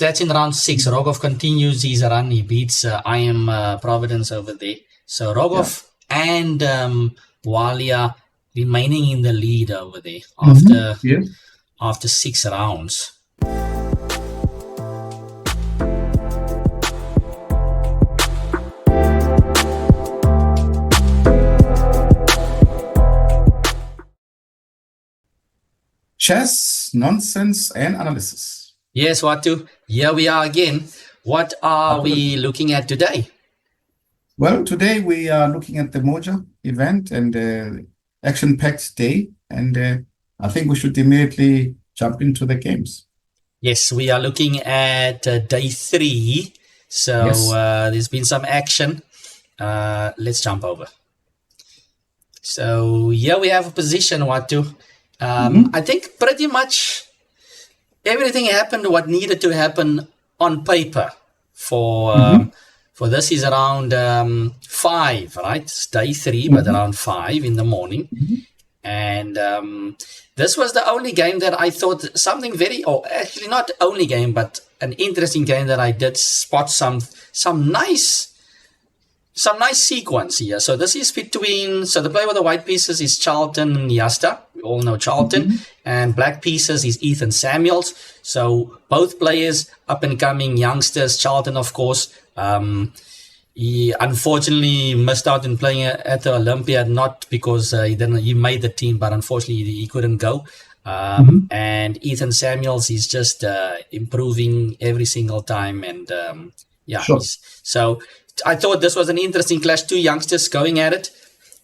that's in round 6. Rogov continues his run. He beats I Am Providence over there. So Rogov and Walia remaining in the lead over there after 6 rounds. Chess, nonsense, and analysis. Yes, Watu. Here we are again. What are we looking at today? Well, today we are looking at the Moja event and action-packed day. And I think we should immediately jump into the games. Yes, we are looking at day 3. So there's been some action. Let's jump over. So here we have a position, Watu. I think pretty much everything happened what needed to happen on paper for this is around 5, right? It's day 3, but around 5 in the morning. And this was the only game that I thought something actually not only game, but an interesting game that I did spot some nice sequence here. So this is between, so the player with the white pieces is Charlton and Nasta. We all know Charlton. And black pieces is Ethan Samuels. So both players up and coming youngsters. Charlton, of course, he unfortunately missed out in playing at the Olympiad, not because he made the team, but unfortunately he couldn't go. And Ethan Samuels is just improving every single time. And so I thought this was an interesting clash. 2 youngsters going at it.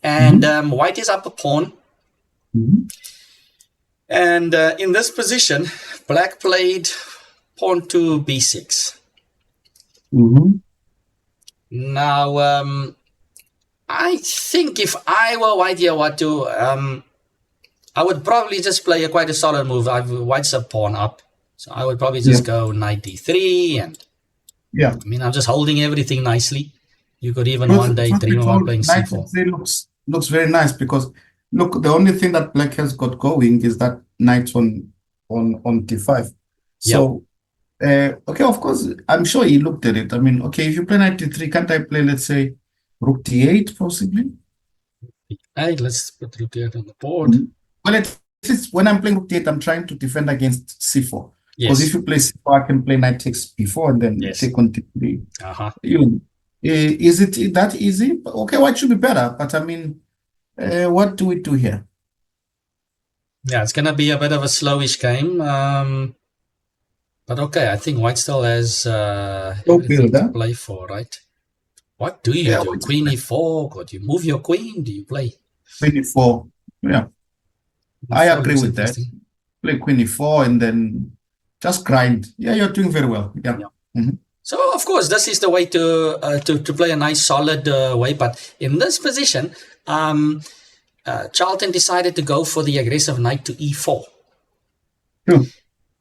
And white is up a pawn. And in this position, black played pawn to b6. Now, I think if I were white here, Watu, I would probably just play quite a solid move. White's a pawn up. So I would probably just go knight d3 and I mean, I'm just holding everything nicely. You could even one day dream about playing c4. Looks very nice because, look, the only thing that black has got going is that knight on d5. So, okay, of course, I'm sure he looked at it. I mean, okay, if you play knight d3, can't I play, let's say, rook d8 possibly? Hey, let's put rook d8 on the board. Well, at least when I'm playing rook d8, I'm trying to defend against c4. Because if you play c4, I can play knight takes b4 and then take on d3. Is it that easy? Okay, white should be better. But I mean, what do we do here? Yeah, it's going to be a bit of a slowish game. But okay, I think white still has everything to play for, right? What do you do? Queen e4? Do you move your queen? Do you play? Queen e4. Yeah. I agree with that. Play queen e4 and then just grind. Yeah, you're doing very well. So, of course, this is the way to play a nice, solid way. But in this position, Charlton decided to go for the aggressive knight to e4.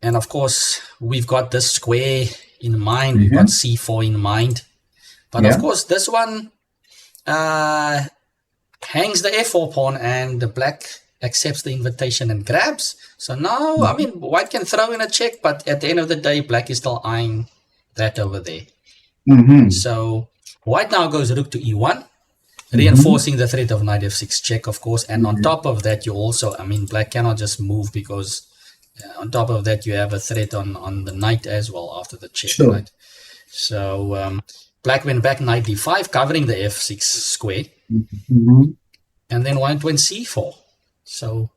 And, of course, we've got this square in mind. We've got c4 in mind. But, of course, this one hangs the f4 pawn and the black accepts the invitation and grabs. So now, I mean, white can throw in a check, but at the end of the day, black is still eyeing that over there. So white now goes rook to e1, reinforcing the threat of knight f6 check, of course. And on top of that, you also, I mean, black cannot just move because on top of that, you have a threat on the knight as well after the check, right? So black went back knight d5, covering the f6 square. And then white went c4. So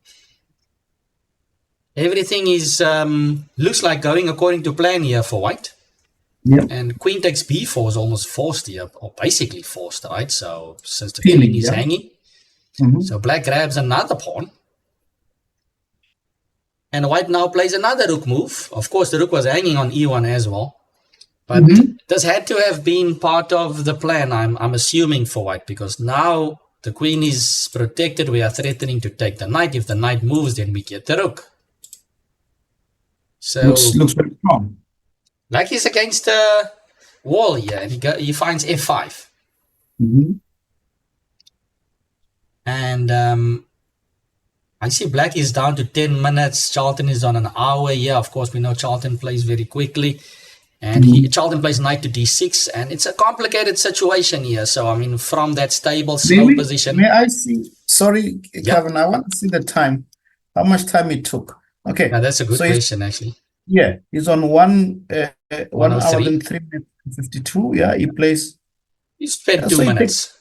everything is looks like going according to plan here for white. And queen takes b4 is almost forced here, or basically forced, right? So since the queen is hanging, so black grabs another pawn. And white now plays another rook move. Of course, the rook was hanging on e1 as well. But this had to have been part of the plan, I'm assuming, for white, because now the queen is protected. We are threatening to take the knight. If the knight moves, then we get the rook. So looks very strong. Black he's against the wall here, and he finds f5. And I see black is down to 10 minutes. Charlton is on an hour here. Of course, we know Charlton plays very quickly. And Charlton plays knight to d6, and it's a complicated situation here. So, I mean, from that stable, slow position. May I see? Sorry, Kevin, I want to see the time. How much time it took? Okay. Now, that's a good question, actually. Yeah, he's on 1 hour and 3 minutes 52. Yeah, he plays. He spent 2 minutes.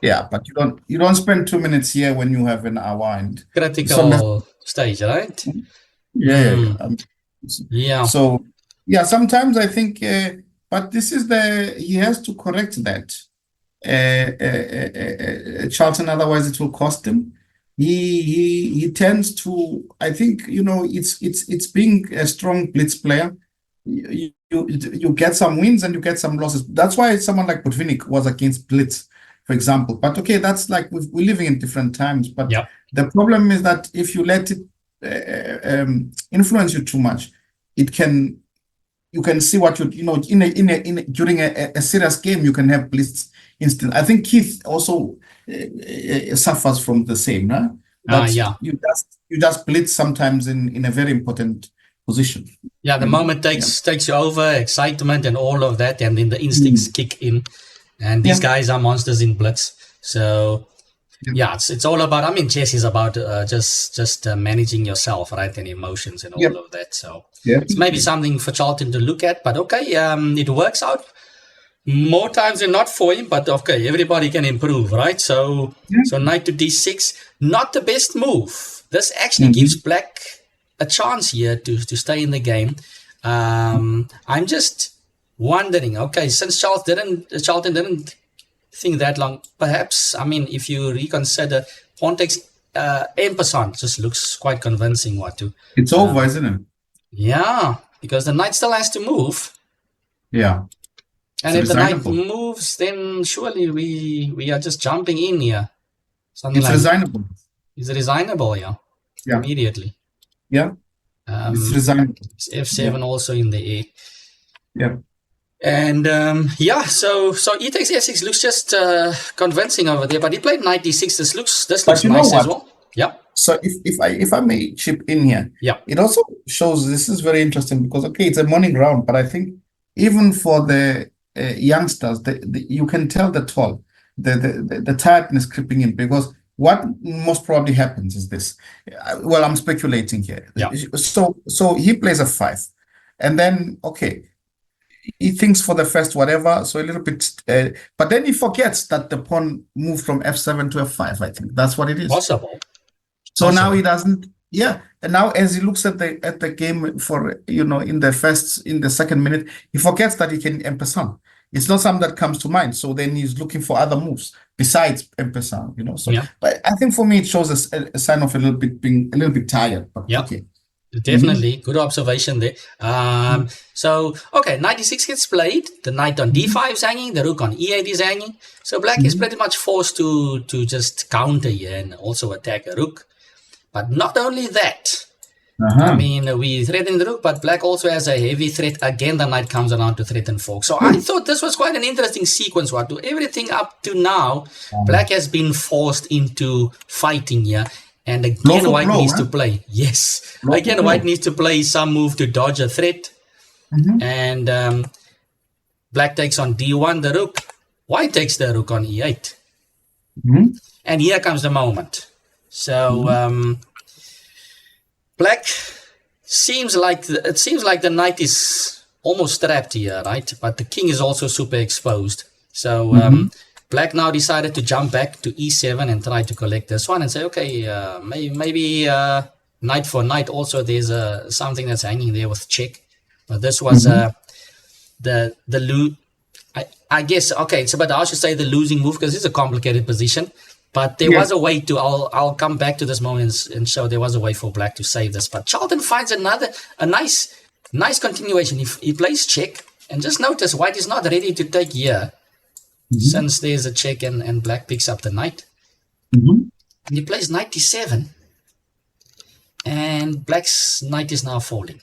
Yeah, but you don't spend 2 minutes here when you have an hour and critical stage, right? Yeah. Yeah. So yeah, sometimes I think, but this is he has to correct that. Charlton, otherwise it will cost him. He tends to, I think, it's being a strong blitz player. You get some wins and you get some losses. That's why someone like Botvinnik was against blitz, for example. But okay, that's like we're living in different times. But the problem is that if you let it influence you too much, you can see what during a serious game you can have blitz instant. I think Keith also suffers from the same, huh? You just blitz sometimes in a very important position. Yeah, the moment takes you over, excitement and all of that, and then the instincts kick in. And these guys are monsters in blitz. So it's all about, I mean, chess is about just managing yourself, right? And emotions and all of that. So it's maybe something for Charlton to look at, but okay, it works out more times than not for him, but okay, everybody can improve, right? So knight to d6, not the best move. This actually gives black a chance here to stay in the game. I'm just wondering, okay, since Charlton didn't think that long, perhaps, I mean, if you reconsider, pawn takes en passant just looks quite convincing, Watu. It's over, isn't it? Yeah, because the knight still has to move. Yeah. And if the knight moves, then surely we are just jumping in here. Something it's resignable. It's resignable, yeah. Immediately. Yeah. It's resignable. It's f7 also in the air. Yeah. And so e takes f6 looks just convincing over there, but he played knight d6. This looks nice as well. Yeah. So if I may chip in here, it also shows, this is very interesting because it's a morning round, but I think even for the youngsters, you can tell the toll, the tiredness creeping in, because what most probably happens is this. Well, I'm speculating here. Yeah. So he plays a 5, and then he thinks for the first whatever, so a little bit, but then he forgets that the pawn moved from f7 to f5. I think that's what it is. Possible. So now he doesn't. Yeah, and now as he looks at the game for in the second minute, he forgets that he can en passant. It's not something that comes to mind. So then he's looking for other moves besides en passant. So, but I think for me it shows a sign of being a little bit tired. But okay. Definitely. Good observation there. So, knight d6 gets played. The knight on d5 is hanging. The rook on e8 is hanging. So black is pretty much forced to just counter here and also attack a rook. But not only that. I mean, we threaten the rook, but black also has a heavy threat. Again, the knight comes around to threaten fork. So I thought this was quite an interesting sequence. Watu. Everything up to now, black has been forced into fighting here. And again, white needs to play. Yes. Again, white needs to play some move to dodge a threat. And black takes on d1 the rook. White takes the rook on e8. And here comes the moment. So black seems like the knight is almost trapped here, right? But the king is also super exposed. So black now decided to jump back to e7 and try to collect this one and say, okay, maybe knight for knight. Also, there's something that's hanging there with check. But this was the I guess, it's about, I should say, the losing move, because it's a complicated position. But there was a way to, I'll come back to this moment and show there was a way for black to save this. But Charlton finds a nice continuation. He plays check, and just notice white is not ready to take here. Since there's a check and black picks up the knight. And he plays knight d7. And black's knight is now falling.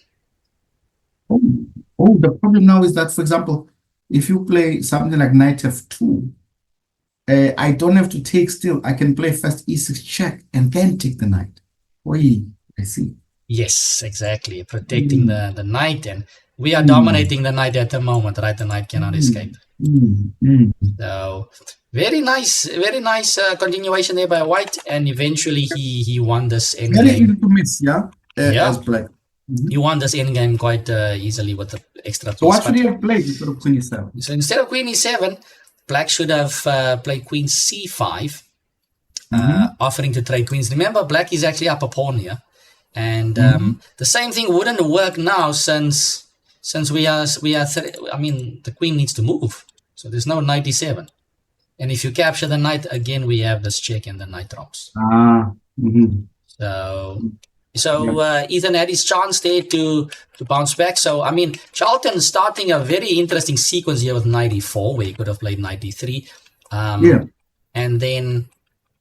The problem now is that, for example, if you play something like knight f2, I don't have to take still. I can play first e6 check and then take the knight. I see. Yes, exactly. Protecting the knight, and we are dominating the knight at the moment, right? The knight cannot escape. So very nice continuation there by white, and eventually he won this endgame. Very easy to miss, as black. He won this endgame quite easily with the extra piece. So what should he have played instead of queen e7? So instead of queen e7, black should have played queen c5, offering to trade queens. Remember, black is actually up a pawn here, and the same thing wouldn't work now since we are I mean, the queen needs to move, so there's no knight e7, and if you capture the knight again, we have this check and the knight drops. So Ethan had his chance there to bounce back. So, I mean, Charlton starting a very interesting sequence here with knight e4, where he could have played knight e3. And then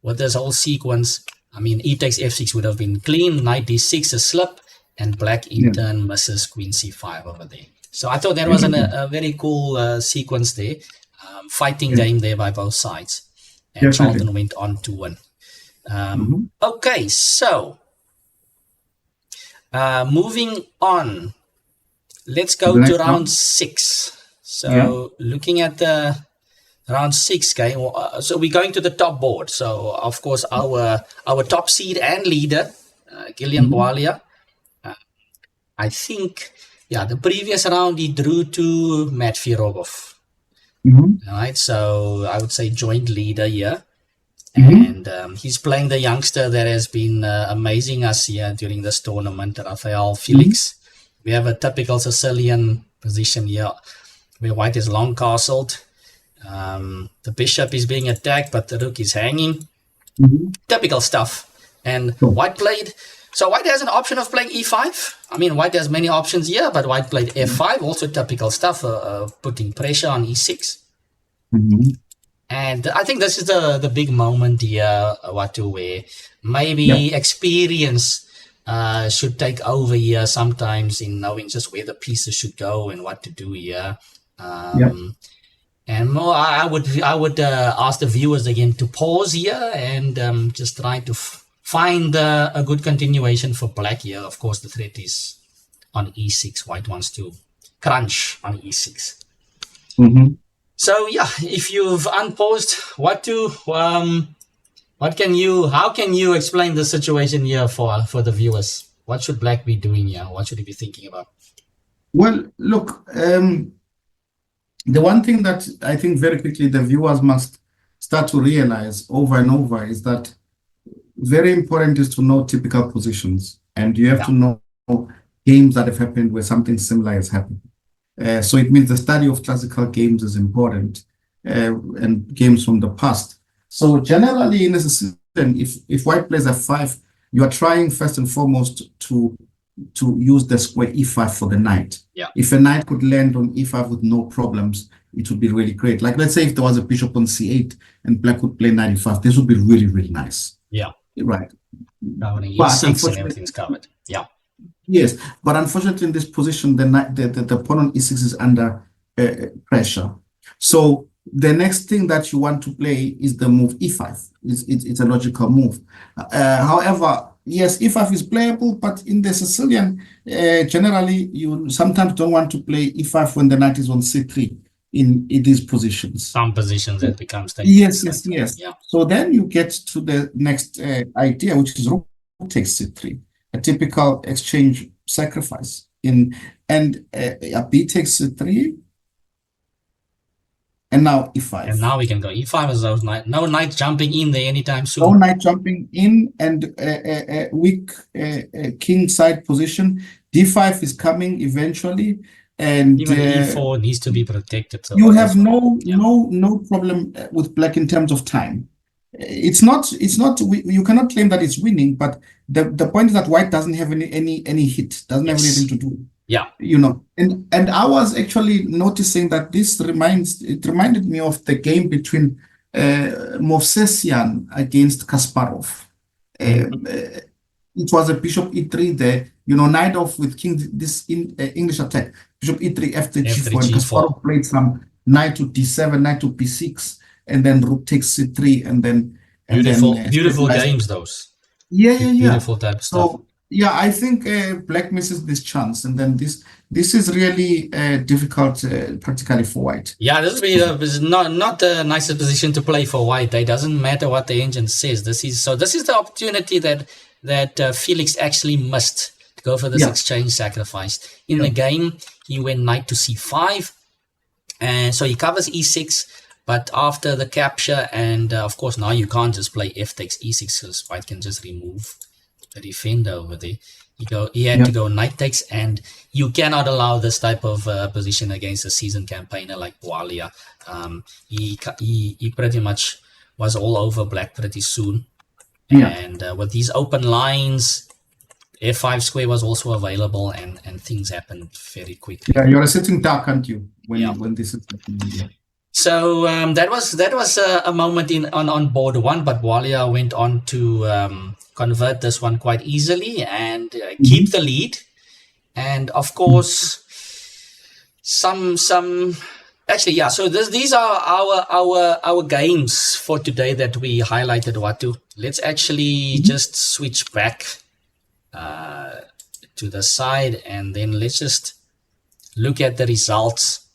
with this whole sequence, I mean, e takes f6 would have been clean, knight d6 a slip, and black in turn misses queen c5 over there. So I thought that was a very cool sequence there. Fighting game there by both sides. And Charlton went on to win. Okay, so... moving on, let's go to round 6. So looking at the round 6 game, so we're going to the top board. So of course our top seed and leader, Gillian Boalia, I think, the previous round he drew to Matt Firogov. All right, so I would say joint leader here. And he's playing the youngster that has been amazing us here during this tournament, Rafael Felix. We have a typical Sicilian position here, where white is long castled. The bishop is being attacked, but the rook is hanging. Typical stuff. And white played... So white has an option of playing e5. I mean, white has many options here, but white played f5, also typical stuff, putting pressure on e6. And I think this is the big moment here, Watu, where maybe experience should take over here sometimes in knowing just where the pieces should go and what to do here. And more, I would ask the viewers again to pause here and just try to find a good continuation for black here. Of course, the threat is on e6. White wants to crunch on e6. So if you've unpaused, how can you explain the situation here for the viewers? What should black be doing here? What should he be thinking about? Well, look, the one thing that I think very quickly the viewers must start to realize over and over is that very important is to know typical positions, and you have to know games that have happened where something similar has happened. So it means the study of classical games is important, and games from the past. So generally in a system, if white plays f5, you are trying first and foremost to use the square e5 for the knight. If a knight could land on e5 with no problems, it would be really great. Like, let's say if there was a bishop on c8 and black would play knight e5, this would be really, really nice. Right. E6 and everything's covered. Yes, but unfortunately in this position, the pawn on e6 is under pressure. So the next thing that you want to play is the move e5. It's a logical move. However, yes, e5 is playable, but in the Sicilian, generally you sometimes don't want to play e5 when the knight is on c3 in these positions. Some positions it becomes dangerous. Yes. So then you get to the next idea, which is rook takes c3. A typical exchange sacrifice a b takes c3, and now e5. And now we can go e5 as those knight. No knight jumping in there anytime soon. No knight jumping in, and a weak king side position. d5 is coming eventually, and even e4 needs to be protected. So you have no problem with black in terms of time. It's not you cannot claim that it's winning, but the point is that white doesn't have any hit, doesn't have anything to do. And I was actually noticing that this reminded me of the game between Movsesian against Kasparov. It was a bishop e3 there, knight off with king, this English attack, bishop e3, f3, g4, and Kasparov played some knight to d7, knight to b6, and then rook takes c3, and then beautiful games those. Yeah. Beautiful type of stuff. Yeah, I think black misses this chance, and then this is really difficult practically for white. Yeah, this is not the nicest position to play for white. It doesn't matter what the engine says. This is the opportunity that Felix actually missed to go for this exchange sacrifice. In the game, he went knight to c5, and so he covers e6. But after the capture, and of course now you can't just play f takes e6 because white can just remove the defender over there. He had to go knight takes, and you cannot allow this type of position against a seasoned campaigner like Walia. He pretty much was all over black pretty soon. And with these open lines, f5 square was also available, and things happened very quickly. Yeah, you're sitting dark, aren't you, when this is happening? So that was a moment on board one, but Walia went on to convert this one quite easily and keep the lead. And of course, some actually, yeah. So these are our games for today that we highlighted, Watu. Let's actually just switch back to the side, and then let's just look at the results.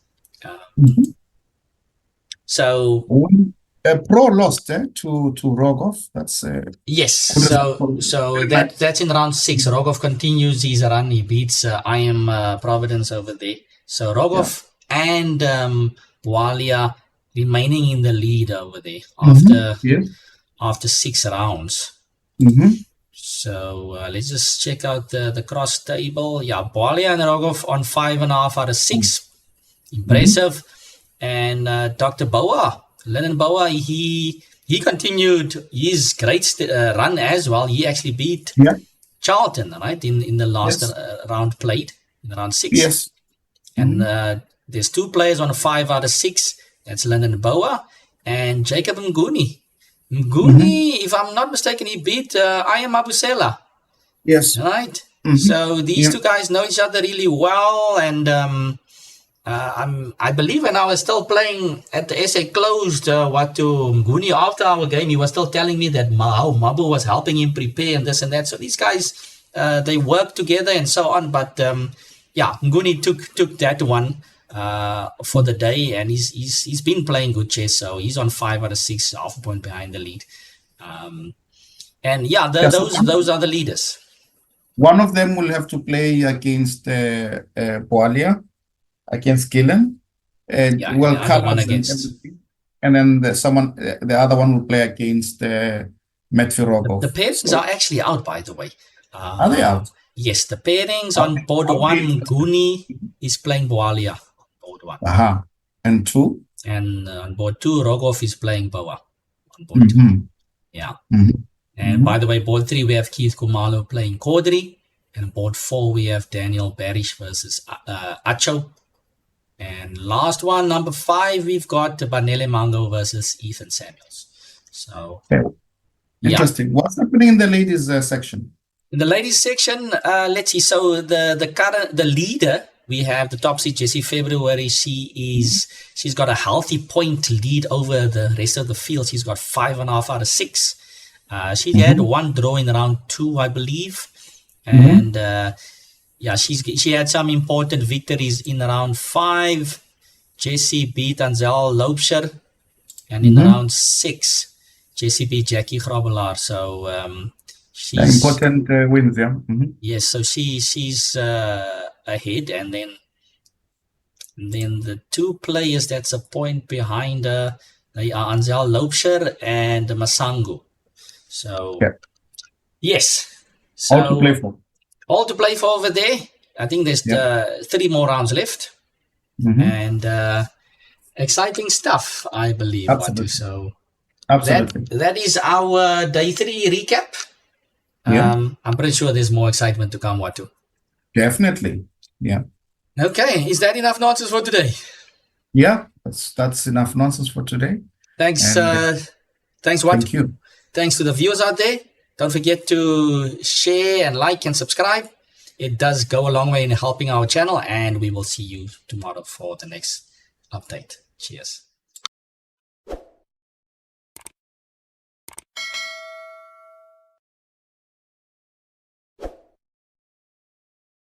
So Pro lost to Rogov. That's yes. So that's in round 6. Rogov continues his run. He beats I Am Providence over there. So Rogov and Walia remaining in the lead over there after 6 rounds. So let's just check out the cross table. Yeah, Walia and Rogov on 5.5 out of 6. Impressive. And Dr. Boa, Lennon Boa, he continued his great run as well. He actually beat Charlton, right, in the last round played, in round 6. Yes. And there's 2 players on 5 out of 6. That's Lennon Boa and Jacob Mguni. Mguni, if I'm not mistaken, he beat I Am Abusela. Yes. Right? So these 2 guys know each other really well, and I believe when I was still playing at the SA Closed, Watu Mguni, after our game, he was still telling me that how Mabu was helping him prepare and this and that. So these guys, they work together and so on. But Mguni took that one for the day, and he's been playing good chess. So he's on 5 out of 6, half a point behind the lead. Those are the leaders. One of them will have to play against Boalia, against Gillen, against, and then the other one will play against Metvirogov. The pairings are actually out, by the way. Are they out? Yes, the pairings on board 1, Guni is playing Boalia on board 1. And 2? And on board 2, Rogov is playing Boa on board 2. Yeah. And by the way, board 3, we have Keith Kumalo playing Caudry. And board 4, we have Daniel Barish versus Acho. And last one, number 5, we've got Banele Mango versus Ethan Samuels. So, interesting. What's happening in the ladies section? In the ladies section, let's see. So the leader, we have the top seed Jessie February. She's got a healthy point lead over the rest of the field. She's got 5.5 out of 6. She had 1 draw in round 2, I believe, and. She had some important victories in round 5. Jessie beat Ansel Loubser, and in round 6, Jessie beat Jackie Grobelaar. So she's important wins, Yes, so she's ahead, and then the 2 players that's a point behind her, they are Ansel Loubser and Masangu. So yes, so all to play for. All to play for over there. I think there's 3 more rounds left. And exciting stuff, I believe. Absolutely. So absolutely. That is our day 3 recap. I'm pretty sure there's more excitement to come, Watu. Definitely. Yeah. Okay. Is that enough nonsense for today? Yeah, that's enough nonsense for today. Thanks, Watu. Thank you. Thanks to the viewers out there. Don't forget to share and like and subscribe. It does go a long way in helping our channel, and we will see you tomorrow for the next update. Cheers.